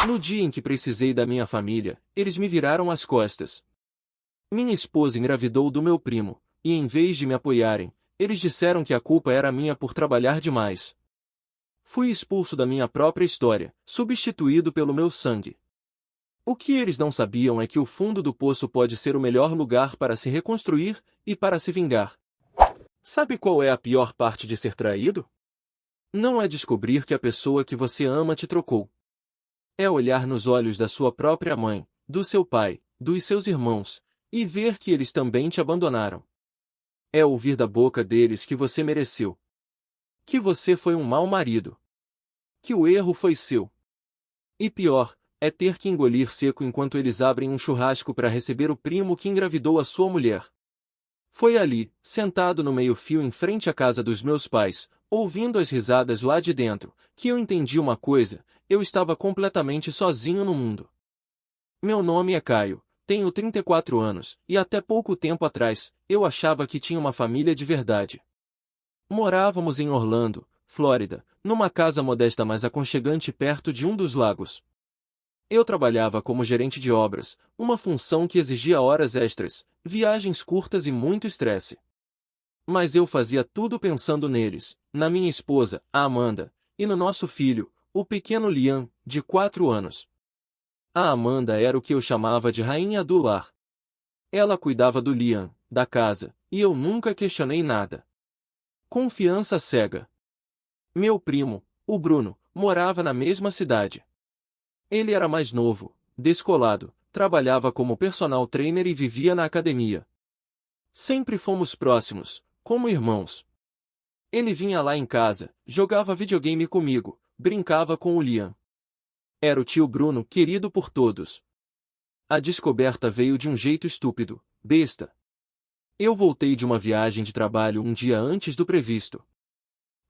No dia em que precisei da minha família, eles me viraram as costas. Minha esposa engravidou do meu primo, e em vez de me apoiarem, eles disseram que a culpa era minha por trabalhar demais. Fui expulso da minha própria história, substituído pelo meu sangue. O que eles não sabiam é que o fundo do poço pode ser o melhor lugar para se reconstruir e para se vingar. Sabe qual é a pior parte de ser traído? Não é descobrir que a pessoa que você ama te trocou. É olhar nos olhos da sua própria mãe, do seu pai, dos seus irmãos, e ver que eles também te abandonaram. É ouvir da boca deles que você mereceu. Que você foi um mau marido. Que o erro foi seu. E pior, é ter que engolir seco enquanto eles abrem um churrasco para receber o primo que engravidou a sua mulher. Foi ali, sentado no meio-fio em frente à casa dos meus pais, ouvindo as risadas lá de dentro, que eu entendi uma coisa: eu estava completamente sozinho no mundo. Meu nome é Caio, tenho 34 anos, e até pouco tempo atrás, eu achava que tinha uma família de verdade. Morávamos em Orlando, Flórida, numa casa modesta mas aconchegante perto de um dos lagos. Eu trabalhava como gerente de obras, uma função que exigia horas extras, viagens curtas e muito estresse. Mas eu fazia tudo pensando neles, na minha esposa, a Amanda, e no nosso filho, o pequeno Liam, de 4 anos. A Amanda era o que eu chamava de rainha do lar. Ela cuidava do Liam, da casa, e eu nunca questionei nada. Confiança cega. Meu primo, o Bruno, morava na mesma cidade. Ele era mais novo, descolado, trabalhava como personal trainer e vivia na academia. Sempre fomos próximos, como irmãos. Ele vinha lá em casa, jogava videogame comigo, brincava com o Liam. Era o tio Bruno querido por todos. A descoberta veio de um jeito estúpido, besta. Eu voltei de uma viagem de trabalho um dia antes do previsto.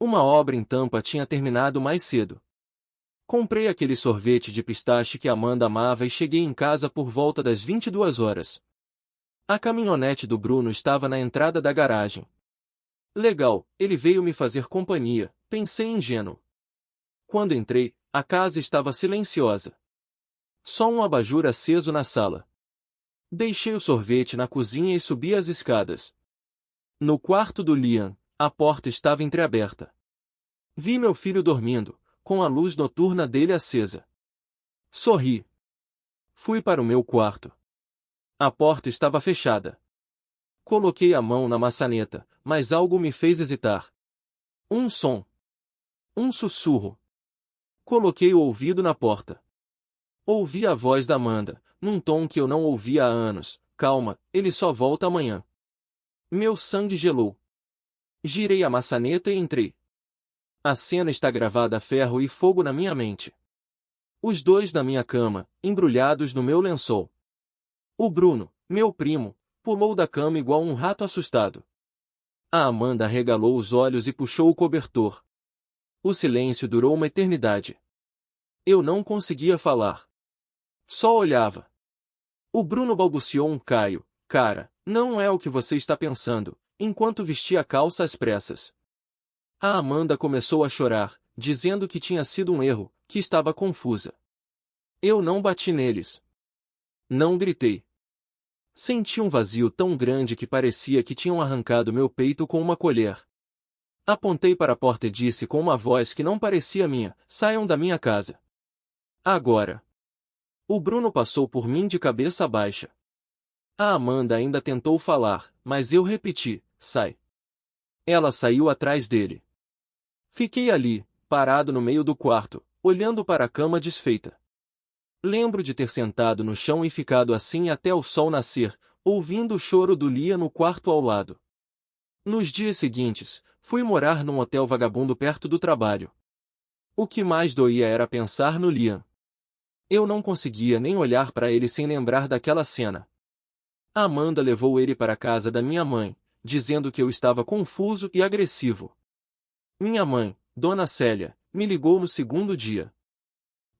Uma obra em Tampa tinha terminado mais cedo. Comprei aquele sorvete de pistache que Amanda amava e cheguei em casa por volta das 22 horas. A caminhonete do Bruno estava na entrada da garagem. Legal, ele veio me fazer companhia, pensei ingênuo. Quando entrei, a casa estava silenciosa. Só um abajur aceso na sala. Deixei o sorvete na cozinha e subi as escadas. No quarto do Liam, a porta estava entreaberta. Vi meu filho dormindo, com a luz noturna dele acesa. Sorri. Fui para o meu quarto. A porta estava fechada. Coloquei a mão na maçaneta, mas algo me fez hesitar. Um som. Um sussurro. Coloquei o ouvido na porta. Ouvi a voz da Amanda, num tom que eu não ouvia há anos. Calma, ele só volta amanhã. Meu sangue gelou. Girei a maçaneta e entrei. A cena está gravada a ferro e fogo na minha mente. Os dois na minha cama, embrulhados no meu lençol. O Bruno, meu primo, pulou da cama igual um rato assustado. A Amanda arregalou os olhos e puxou o cobertor. O silêncio durou uma eternidade. Eu não conseguia falar. Só olhava. O Bruno balbuciou um Caio, cara, não é o que você está pensando, enquanto vestia a calça às pressas. A Amanda começou a chorar, dizendo que tinha sido um erro, que estava confusa. Eu não bati neles. Não gritei. Senti um vazio tão grande que parecia que tinham arrancado meu peito com uma colher. Apontei para a porta e disse com uma voz que não parecia minha: saiam da minha casa. Agora. O Bruno passou por mim de cabeça baixa. A Amanda ainda tentou falar, mas eu repeti: sai. Ela saiu atrás dele. Fiquei ali, parado no meio do quarto, olhando para a cama desfeita. Lembro de ter sentado no chão e ficado assim até o sol nascer, ouvindo o choro do Liam no quarto ao lado. Nos dias seguintes, fui morar num hotel vagabundo perto do trabalho. O que mais doía era pensar no Liam. Eu não conseguia nem olhar para ele sem lembrar daquela cena. A Amanda levou ele para a casa da minha mãe, dizendo que eu estava confuso e agressivo. Minha mãe, Dona Célia, me ligou no segundo dia.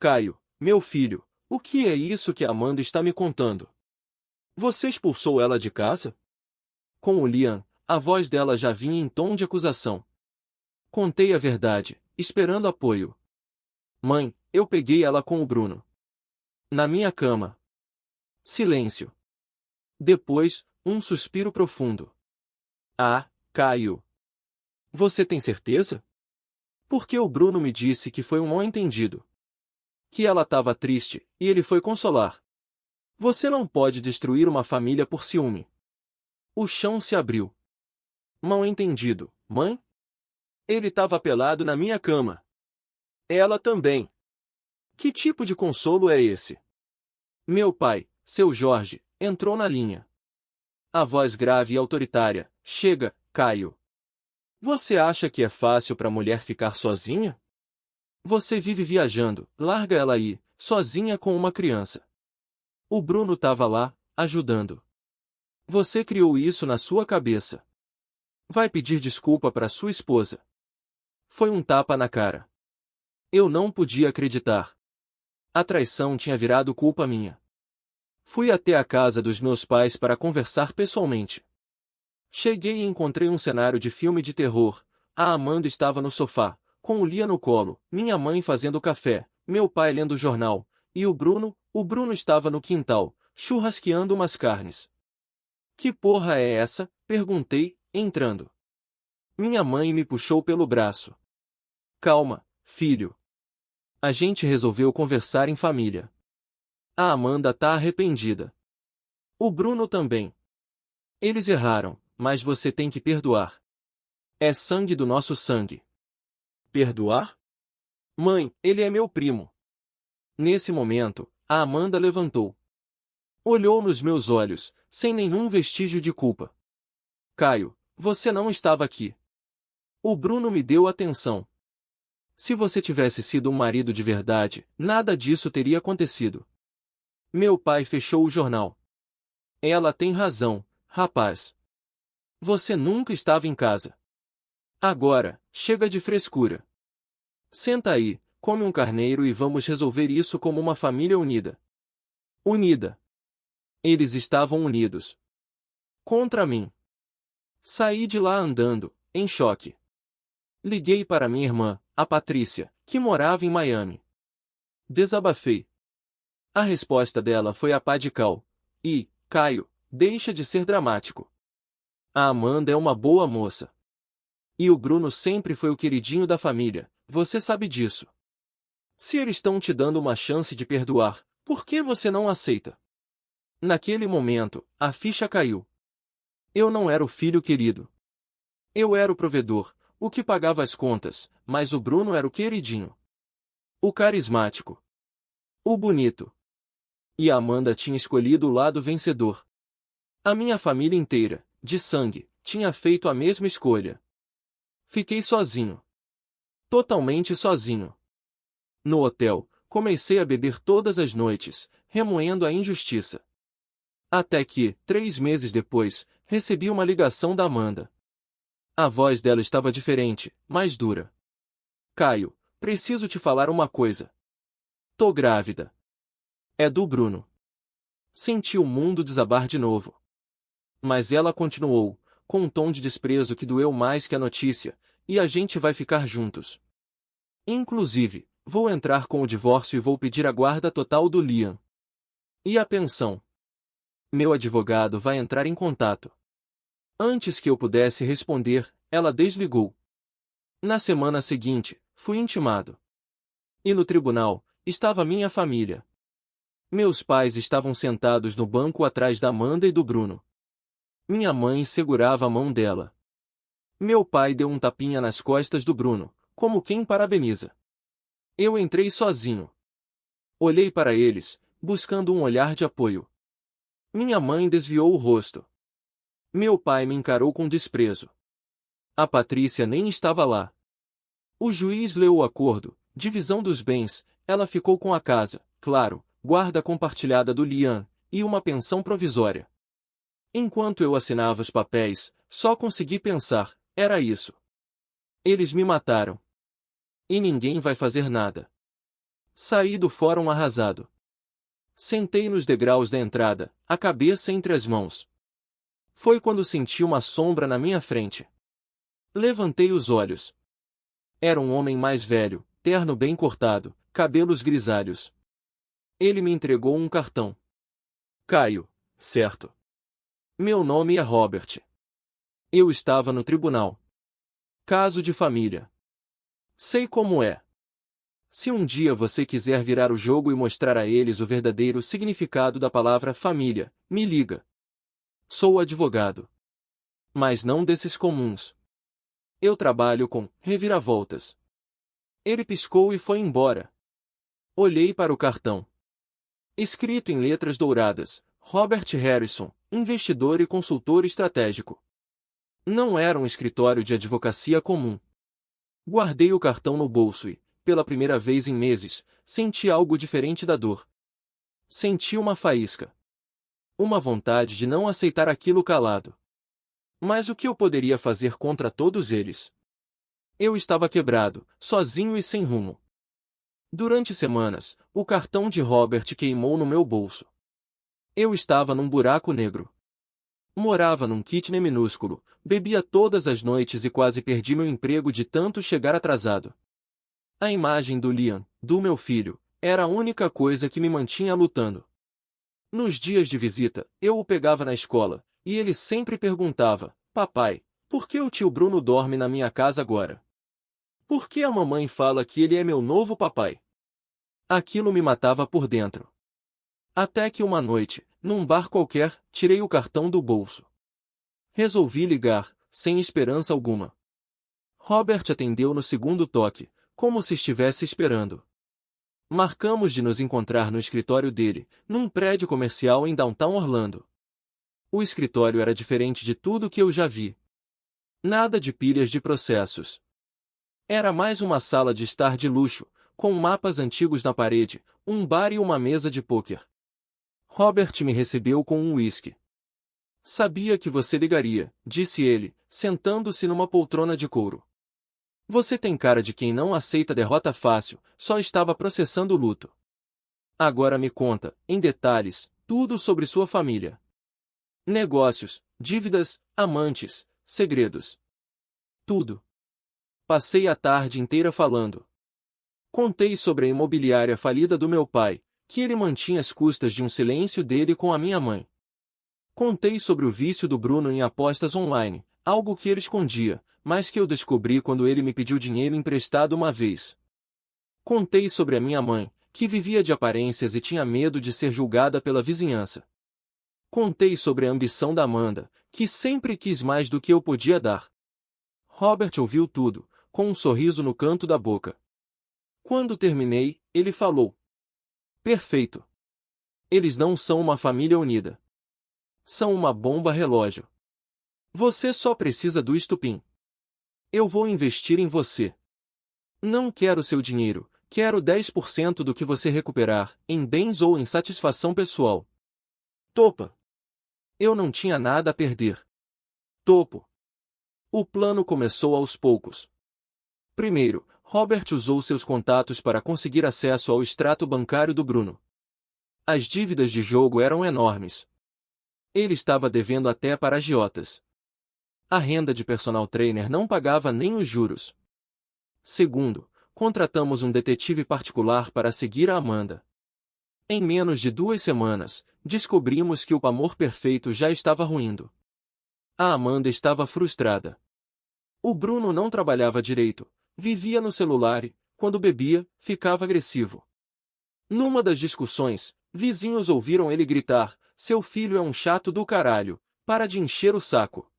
Caio, meu filho, o que é isso que a Amanda está me contando? Você expulsou ela de casa? Com o Liam, a voz dela já vinha em tom de acusação. Contei a verdade, esperando apoio. Mãe, eu peguei ela com o Bruno. Na minha cama. Silêncio. Depois, um suspiro profundo. Ah, Caio. Você tem certeza? Porque o Bruno me disse que foi um mal-entendido. Que ela estava triste, e ele foi consolar. Você não pode destruir uma família por ciúme. O chão se abriu. Mal-entendido, mãe? Ele estava pelado na minha cama. Ela também. Que tipo de consolo é esse? Meu pai, seu Jorge, entrou na linha. A voz grave e autoritária. Chega, Caio. Você acha que é fácil para a mulher ficar sozinha? Você vive viajando, larga ela aí, sozinha com uma criança. O Bruno estava lá, ajudando. Você criou isso na sua cabeça. Vai pedir desculpa para sua esposa. Foi um tapa na cara. Eu não podia acreditar. A traição tinha virado culpa minha. Fui até a casa dos meus pais para conversar pessoalmente. Cheguei e encontrei um cenário de filme de terror. A Amanda estava no sofá, com o Lia no colo, minha mãe fazendo café, meu pai lendo o jornal, e o Bruno estava no quintal, churrasqueando umas carnes. Que porra é essa? Perguntei, entrando. Minha mãe me puxou pelo braço. Calma, filho. A gente resolveu conversar em família. A Amanda tá arrependida. O Bruno também. Eles erraram, mas você tem que perdoar. É sangue do nosso sangue. Perdoar? Mãe, ele é meu primo. Nesse momento, a Amanda levantou. Olhou nos meus olhos, sem nenhum vestígio de culpa. Caio, você não estava aqui. O Bruno me deu atenção. Se você tivesse sido um marido de verdade, nada disso teria acontecido. Meu pai fechou o jornal. Ela tem razão, rapaz. Você nunca estava em casa. Agora, chega de frescura. Senta aí, come um carneiro e vamos resolver isso como uma família unida. Unida. Eles estavam unidos. Contra mim. Saí de lá andando, em choque. Liguei para minha irmã, a Patrícia, que morava em Miami. Desabafei. A resposta dela foi a pá de cal. E, Caio, deixa de ser dramático. A Amanda é uma boa moça. E o Bruno sempre foi o queridinho da família, você sabe disso. Se eles estão te dando uma chance de perdoar, por que você não aceita? Naquele momento, a ficha caiu. Eu não era o filho querido. Eu era o provedor, o que pagava as contas, mas o Bruno era o queridinho. O carismático. O bonito. E a Amanda tinha escolhido o lado vencedor. A minha família inteira, de sangue, tinha feito a mesma escolha. Fiquei sozinho. Totalmente sozinho. No hotel, comecei a beber todas as noites, remoendo a injustiça. Até que, 3 meses depois, recebi uma ligação da Amanda. A voz dela estava diferente, mais dura. Caio, preciso te falar uma coisa. Tô grávida. É do Bruno. Senti o mundo desabar de novo. Mas ela continuou, com um tom de desprezo que doeu mais que a notícia, e a gente vai ficar juntos. Inclusive, vou entrar com o divórcio e vou pedir a guarda total do Liam. E a pensão? Meu advogado vai entrar em contato. Antes que eu pudesse responder, ela desligou. Na semana seguinte, fui intimado. E no tribunal, estava minha família. Meus pais estavam sentados no banco atrás da Amanda e do Bruno. Minha mãe segurava a mão dela. Meu pai deu um tapinha nas costas do Bruno, como quem parabeniza. Eu entrei sozinho. Olhei para eles, buscando um olhar de apoio. Minha mãe desviou o rosto. Meu pai me encarou com desprezo. A Patrícia nem estava lá. O juiz leu o acordo, divisão dos bens, ela ficou com a casa, claro, guarda compartilhada do Liam, e uma pensão provisória. Enquanto eu assinava os papéis, só consegui pensar, era isso. Eles me mataram. E ninguém vai fazer nada. Saí do fórum arrasado. Sentei nos degraus da entrada, a cabeça entre as mãos. Foi quando senti uma sombra na minha frente. Levantei os olhos. Era um homem mais velho, terno bem cortado, cabelos grisalhos. Ele me entregou um cartão. Caio, certo. Meu nome é Robert. Eu estava no tribunal. Caso de família. Sei como é. Se um dia você quiser virar o jogo e mostrar a eles o verdadeiro significado da palavra família, me liga. Sou advogado. Mas não desses comuns. Eu trabalho com reviravoltas. Ele piscou e foi embora. Olhei para o cartão. Escrito em letras douradas, Robert Harrison, investidor e consultor estratégico. Não era um escritório de advocacia comum. Guardei o cartão no bolso e, pela primeira vez em meses, senti algo diferente da dor. Senti uma faísca. Uma vontade de não aceitar aquilo calado. Mas o que eu poderia fazer contra todos eles? Eu estava quebrado, sozinho e sem rumo. Durante semanas, o cartão de Robert queimou no meu bolso. Eu estava num buraco negro. Morava num kitnet minúsculo, bebia todas as noites e quase perdi meu emprego de tanto chegar atrasado. A imagem do Liam, do meu filho, era a única coisa que me mantinha lutando. Nos dias de visita, eu o pegava na escola, e ele sempre perguntava: Papai, por que o tio Bruno dorme na minha casa agora? Por que a mamãe fala que ele é meu novo papai? Aquilo me matava por dentro. Até que uma noite, num bar qualquer, tirei o cartão do bolso. Resolvi ligar, sem esperança alguma. Robert atendeu no segundo toque, como se estivesse esperando. Marcamos de nos encontrar no escritório dele, num prédio comercial em Downtown Orlando. O escritório era diferente de tudo que eu já vi. Nada de pilhas de processos. Era mais uma sala de estar de luxo, com mapas antigos na parede, um bar e uma mesa de pôquer. Robert me recebeu com um uísque. Sabia que você ligaria, disse ele, sentando-se numa poltrona de couro. Você tem cara de quem não aceita derrota fácil, só estava processando o luto. Agora me conta, em detalhes, tudo sobre sua família. Negócios, dívidas, amantes, segredos. Tudo. Passei a tarde inteira falando. Contei sobre a imobiliária falida do meu pai, que ele mantinha às custas de um silêncio dele com a minha mãe. Contei sobre o vício do Bruno em apostas online, algo que ele escondia, mas que eu descobri quando ele me pediu dinheiro emprestado uma vez. Contei sobre a minha mãe, que vivia de aparências e tinha medo de ser julgada pela vizinhança. Contei sobre a ambição da Amanda, que sempre quis mais do que eu podia dar. Robert ouviu tudo, com um sorriso no canto da boca. Quando terminei, ele falou: Perfeito. Eles não são uma família unida. São uma bomba relógio. Você só precisa do estupim. Eu vou investir em você. Não quero seu dinheiro, quero 10% do que você recuperar, em bens ou em satisfação pessoal. Topa. Eu não tinha nada a perder. Topo. O plano começou aos poucos. Primeiro, Robert usou seus contatos para conseguir acesso ao extrato bancário do Bruno. As dívidas de jogo eram enormes. Ele estava devendo até para agiotas. A renda de personal trainer não pagava nem os juros. Segundo, contratamos um detetive particular para seguir a Amanda. Em menos de 2 semanas, descobrimos que o amor perfeito já estava ruindo. A Amanda estava frustrada. O Bruno não trabalhava direito, vivia no celular e, quando bebia, ficava agressivo. Numa das discussões, vizinhos ouviram ele gritar: Seu filho é um chato do caralho, para de encher o saco.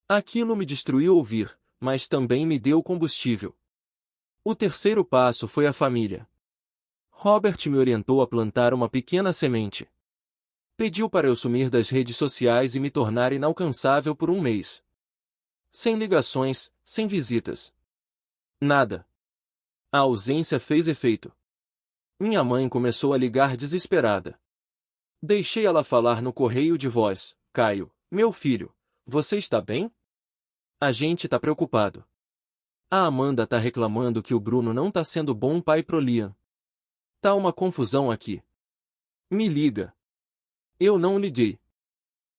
Aquilo me destruiu ouvir, mas também me deu combustível. O terceiro passo foi a família. Robert me orientou a plantar uma pequena semente. Pediu para eu sumir das redes sociais e me tornar inalcançável por um mês. Sem ligações, sem visitas. Nada. A ausência fez efeito. Minha mãe começou a ligar desesperada. Deixei ela falar no correio de voz: Caio, meu filho, você está bem? A gente tá preocupado. A Amanda tá reclamando que o Bruno não tá sendo bom pai pro Liam. Tá uma confusão aqui. Me liga. Eu não liguei.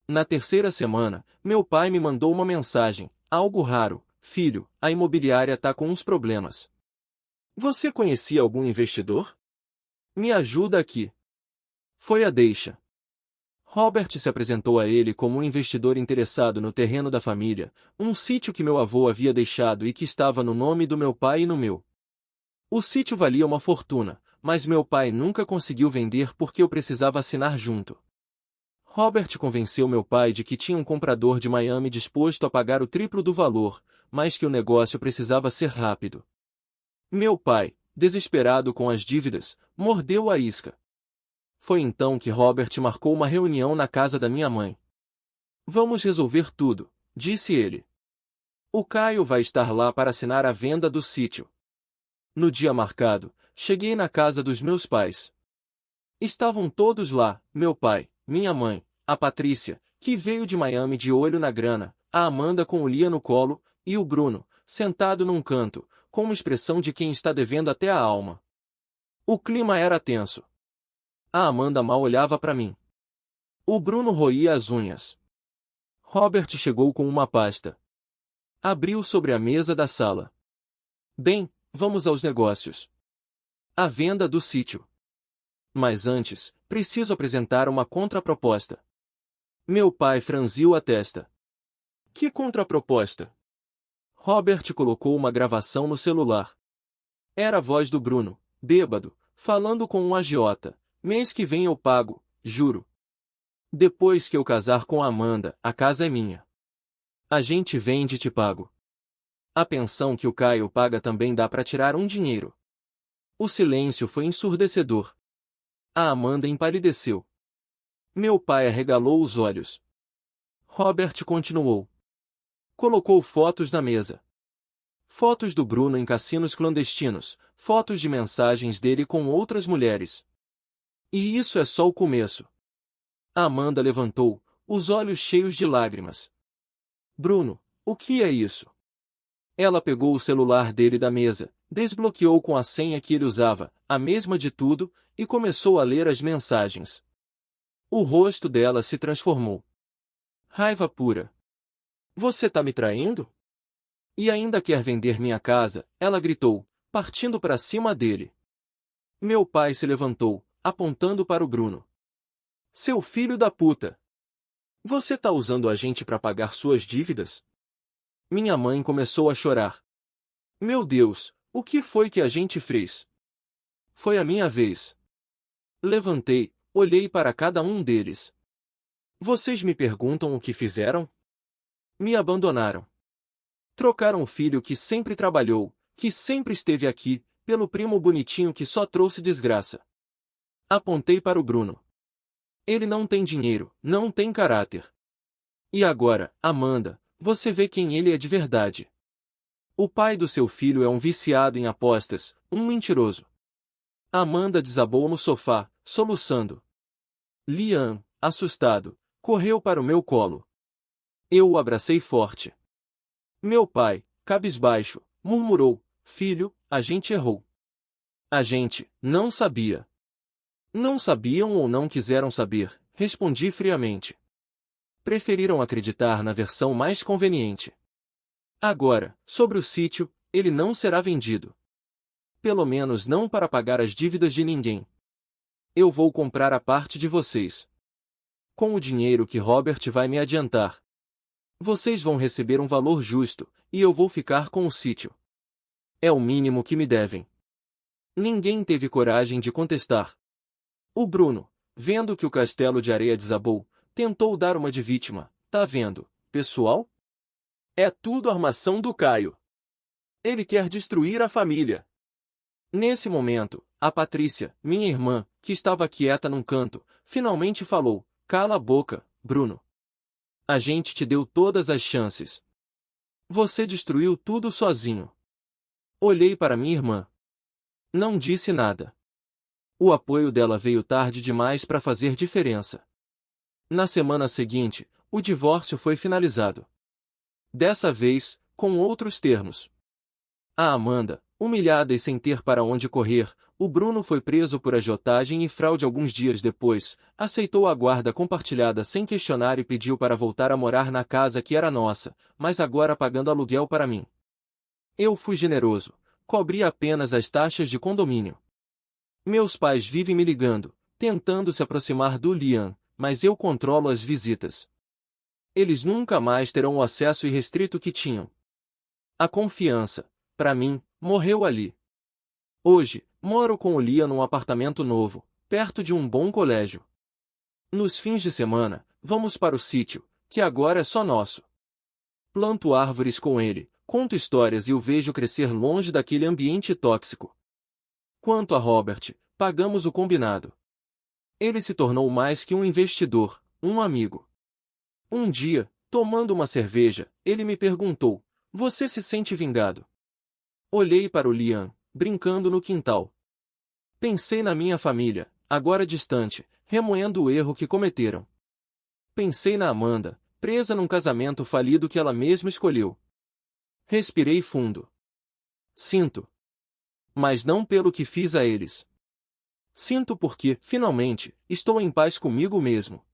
Na terceira semana, meu pai me mandou uma mensagem: algo raro, filho, a imobiliária tá com uns problemas. Você conhecia algum investidor? Me ajuda aqui. Foi a deixa. Robert se apresentou a ele como um investidor interessado no terreno da família, um sítio que meu avô havia deixado e que estava no nome do meu pai e no meu. O sítio valia uma fortuna, mas meu pai nunca conseguiu vender porque eu precisava assinar junto. Robert convenceu meu pai de que tinha um comprador de Miami disposto a pagar o triplo do valor, mas que o negócio precisava ser rápido. Meu pai, desesperado com as dívidas, mordeu a isca. Foi então que Robert marcou uma reunião na casa da minha mãe. Vamos resolver tudo, disse ele. O Caio vai estar lá para assinar a venda do sítio. No dia marcado, cheguei na casa dos meus pais. Estavam todos lá, meu pai, minha mãe, a Patrícia, que veio de Miami de olho na grana, a Amanda com o Lia no colo, e o Bruno, sentado num canto, com uma expressão de quem está devendo até a alma. O clima era tenso. A Amanda mal olhava para mim. O Bruno roía as unhas. Robert chegou com uma pasta. Abriu sobre a mesa da sala. Bem, vamos aos negócios. A venda do sítio. Mas antes, preciso apresentar uma contraproposta. Meu pai franziu a testa. Que contraproposta? Robert colocou uma gravação no celular. Era a voz do Bruno, bêbado, falando com um agiota. Mês que vem eu pago, juro. Depois que eu casar com a Amanda, a casa é minha. A gente vende e te pago. A pensão que o Caio paga também dá para tirar um dinheiro. O silêncio foi ensurdecedor. A Amanda empalideceu. Meu pai arregalou os olhos. Robert continuou. Colocou fotos na mesa. Fotos do Bruno em cassinos clandestinos, fotos de mensagens dele com outras mulheres. E isso é só o começo. A Amanda levantou, os olhos cheios de lágrimas. Bruno, o que é isso? Ela pegou o celular dele da mesa, desbloqueou com a senha que ele usava, a mesma de tudo, e começou a ler as mensagens. O rosto dela se transformou. Raiva pura. Você tá me traindo? E ainda quer vender minha casa, ela gritou, partindo para cima dele. Meu pai se levantou, apontando para o Bruno. Seu filho da puta! Você tá usando a gente para pagar suas dívidas? Minha mãe começou a chorar. Meu Deus, o que foi que a gente fez? Foi a minha vez. Levantei, olhei para cada um deles. Vocês me perguntam o que fizeram? Me abandonaram. Trocaram o filho que sempre trabalhou, que sempre esteve aqui, pelo primo bonitinho que só trouxe desgraça. Apontei para o Bruno. Ele não tem dinheiro, não tem caráter. E agora, Amanda, você vê quem ele é de verdade. O pai do seu filho é um viciado em apostas, um mentiroso. Amanda desabou no sofá, soluçando. Liam, assustado, correu para o meu colo. Eu o abracei forte. Meu pai, cabisbaixo, murmurou, filho, a gente errou. A gente não sabia. Não sabiam ou não quiseram saber, respondi friamente. Preferiram acreditar na versão mais conveniente. Agora, sobre o sítio, ele não será vendido. Pelo menos não para pagar as dívidas de ninguém. Eu vou comprar a parte de vocês. Com o dinheiro que Robert vai me adiantar. Vocês vão receber um valor justo, e eu vou ficar com o sítio. É o mínimo que me devem. Ninguém teve coragem de contestar. O Bruno, vendo que o castelo de areia desabou, tentou dar uma de vítima. Tá vendo, pessoal? É tudo armação do Caio. Ele quer destruir a família. Nesse momento, a Patrícia, minha irmã, que estava quieta num canto, finalmente falou, cala a boca, Bruno. A gente te deu todas as chances. Você destruiu tudo sozinho. Olhei para minha irmã. Não disse nada. O apoio dela veio tarde demais para fazer diferença. Na semana seguinte, o divórcio foi finalizado. Dessa vez, com outros termos. A Amanda, humilhada e sem ter para onde correr, o Bruno foi preso por agiotagem e fraude alguns dias depois, aceitou a guarda compartilhada sem questionar e pediu para voltar a morar na casa que era nossa, mas agora pagando aluguel para mim. Eu fui generoso, cobri apenas as taxas de condomínio. Meus pais vivem me ligando, tentando se aproximar do Liam, mas eu controlo as visitas. Eles nunca mais terão o acesso irrestrito que tinham. A confiança, para mim, morreu ali. Hoje, moro com o Liam num apartamento novo, perto de um bom colégio. Nos fins de semana, vamos para o sítio, que agora é só nosso. Planto árvores com ele, conto histórias e o vejo crescer longe daquele ambiente tóxico. Quanto a Robert, pagamos o combinado. Ele se tornou mais que um investidor, um amigo. Um dia, tomando uma cerveja, ele me perguntou: "Você se sente vingado?" Olhei para o Liam, brincando no quintal. Pensei na minha família, agora distante, remoendo o erro que cometeram. Pensei na Amanda, presa num casamento falido que ela mesma escolheu. Respirei fundo. Sinto. Mas não pelo que fiz a eles. Sinto porque, finalmente, estou em paz comigo mesmo.